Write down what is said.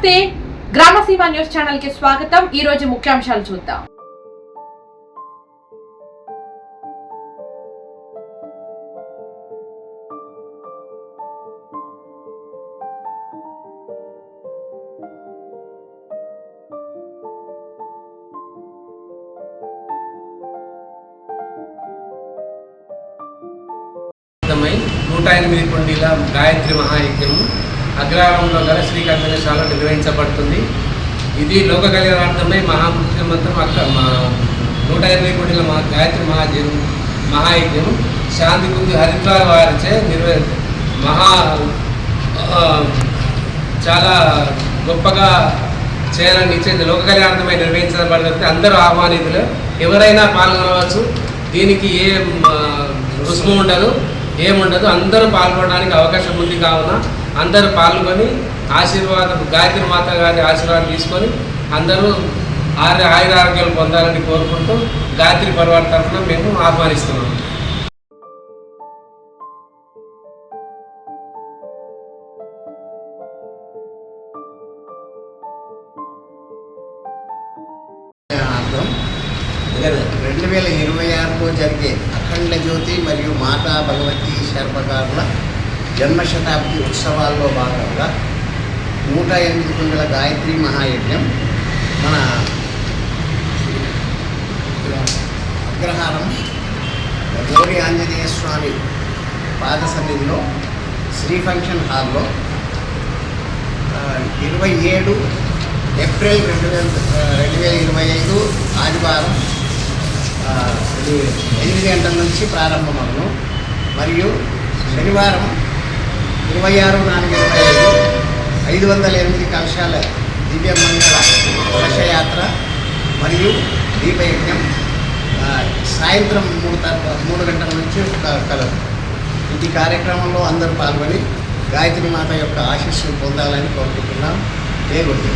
నమస్తే, గ్రామసీమ news channel కి స్వాగతం। ఈ రోజు ముఖ్యాంశాలు చూద్దాం। నూట 108 కుండీల గాయత్రి మహాయజ్ఞము అగ్రహారంలో గల శ్రీకర్మశాలలో నిర్వహించబడుతుంది। ఇది లోక కళ్యాణార్థమై మహాముఖ్యమంత్రం 108 కుండీల గాయత్రి మహాయజ్ఞము శాంతికుంది హరిద్వార్ వారిచే చాలా గొప్పగా చేయాలని నిశ్చయించి లోక కళ్యాణార్థమై నిర్వహించబడుతుంది। అందరూ ఆహ్వానితులు, ఎవరైనా పాల్గొనవచ్చు। దీనికి ఏ రుసుము ఉండదు, ఏముండదు, అందరూ పాల్గొనడానికి అవకాశం ఉంది। కావున అందరూ పాల్గొని గాయత్రి మాత గారి ఆశీర్వాదం తీసుకొని అందరూ ఆయురారోగ్యాలు పొందాలని కోరుకుంటూ గాయత్రి పరివార్ తరఫున మేము ఆహ్వానిస్తున్నాము। అర్థం 2026లో జరిగే అఖండ జ్యోతి మరియు మాతా భగవతి శర్మగారుల జన్మశతాబ్ది ఉత్సవాల్లో భాగంగా 108 కుండల గాయత్రి మహాయజ్ఞం మన అగ్రహారం గౌరీ ఆంజనేయ స్వామి పాద సన్నిధిలో శ్రీ ఫంక్షన్ హాల్లో 27 ఏప్రిల్ 2025 ఆదివారం 8 గంటల నుంచి ప్రారంభమవును మరియు శనివారం 26/4/25 508 కలశాల దివ్యమంగళ కలశయాత్ర మరియు దీపయజ్ఞం సాయంత్రం 3 గంటల నుంచి కలదు। ఈ కార్యక్రమంలో అందరూ పాల్గొని గాయత్రి మాత యొక్క ఆశీస్సులు పొందాలని కోరుకుంటున్నాం। జై గురు।